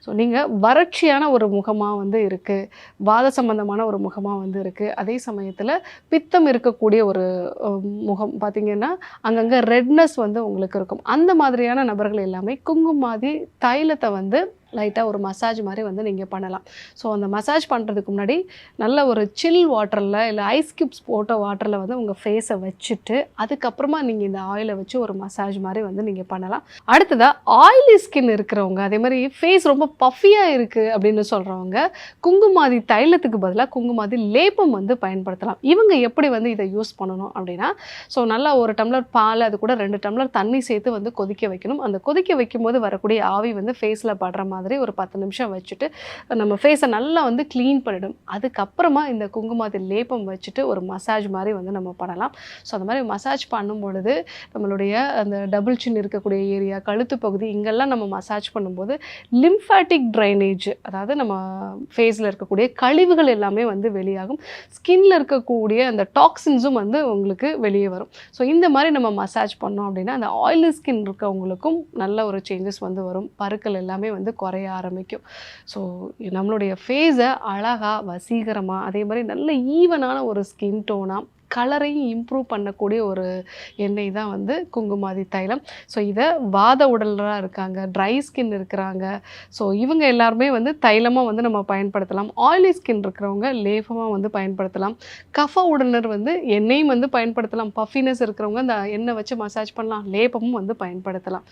So நீங்கள் வறட்சியான ஒரு முகமாக வந்து இருக்குது, வாத சம்பந்தமான ஒரு முகமாக வந்து இருக்குது, அதே சமயத்தில் பித்தம் இருக்கக்கூடிய ஒரு முகம் பார்த்திங்கன்னா அங்கங்கே ரெட்னஸ் வந்து உங்களுக்கு இருக்கும். அந்த மாதிரியான நபர்கள் எல்லாமே குங்குமாதி தைலத்தை வந்து லைட்டாக ஒரு மசாஜ் மாதிரி வந்து நீங்கள் பண்ணலாம். ஸோ அந்த மசாஜ் பண்ணுறதுக்கு முன்னாடி நல்ல ஒரு சில் வாட்டரில் இல்லை ஐஸ் க்யூப்ஸ் போட்ட வாட்டரில் வந்து உங்கள் ஃபேஸை வச்சுட்டு அதுக்கப்புறமா நீங்கள் இந்த ஆயிலை வச்சு ஒரு மசாஜ் மாதிரி வந்து நீங்கள் பண்ணலாம். அடுத்ததாக ஆயிலி ஸ்கின் இருக்கிறவங்க, அதே மாதிரி ஃபேஸ் ரொம்ப பஃபியாக இருக்குது அப்படின்னு சொல்கிறவங்க குங்குமாதி தைலத்துக்கு பதிலாக குங்குமாதி லேப்பம் வந்து பயன்படுத்தலாம். இவங்க எப்படி வந்து இதை யூஸ் பண்ணணும் அப்படின்னா, ஸோ நல்லா ஒரு டம்ளர் பால், அது கூட 2 டம்ளர் தண்ணி சேர்த்து வந்து கொதிக்க வைக்கணும். அந்த கொதிக்க வைக்கும்போது வரக்கூடிய ஆவி வந்து ஃபேஸில் படுற மாதிரி ஒரு 10 நிமிஷம் வச்சுட்டு நம்ம ஃபேஸை நல்லா வந்து க்ளீன் பண்ணிடும். அதுக்கப்புறமா இந்த குங்குமாதி லேப்பம் வச்சுட்டு ஒரு மசாஜ் மாதிரி வந்து நம்ம பண்ணலாம். ஸோ அந்த மாதிரி மசாஜ் பண்ணும் பொழுது நம்மளுடைய அந்த டபுள் சின் இருக்கக்கூடிய ஏரியா, கழுத்து பகுதி, இங்கெல்லாம் நம்ம மசாஜ் பண்ணும்போது லிம்ஃபாட்டிக் ட்ரைனேஜ், அதாவது நம்ம ஃபேஸில் இருக்கக்கூடிய கழிவுகள் எல்லாமே வந்து வெளியாகும். ஸ்கின்ல இருக்கக்கூடிய அந்த டாக்ஸின்ஸும் வந்து உங்களுக்கு வெளியே வரும். ஸோ இந்த மாதிரி நம்ம மசாஜ் பண்ணோம் அப்படின்னா அந்த ஆயிலி ஸ்கின் இருக்கவங்களுக்கும் நல்ல ஒரு சேஞ்சஸ் வந்து வரும். பருக்கள் எல்லாமே வந்து குறைய ஆரம்பிக்கும். ஸோ நம்மளுடைய ஃபேஸை அழகாக வசீகரமாக, அதே மாதிரி நல்ல ஈவனான ஒரு ஸ்கின் டோனாக, கலரையும் இம்ப்ரூவ் பண்ணக்கூடிய ஒரு எண்ணெய் தான் வந்து குங்குமாதி தைலம். ஸோ இதை வாத உடலாக இருக்காங்க, ட்ரை ஸ்கின் இருக்கிறாங்க, ஸோ இவங்க எல்லாருமே வந்து தைலமாக வந்து நம்ம பயன்படுத்தலாம். ஆயிலி ஸ்கின் இருக்கிறவங்க லேபமாக வந்து பயன்படுத்தலாம். கஃப உடனர் வந்து எண்ணெயும் வந்து பயன்படுத்தலாம். பஃபினஸ் இருக்கிறவங்க அந்த எண்ணெய் வச்சு மசாஜ் பண்ணலாம், லேபமும் வந்து பயன்படுத்தலாம்.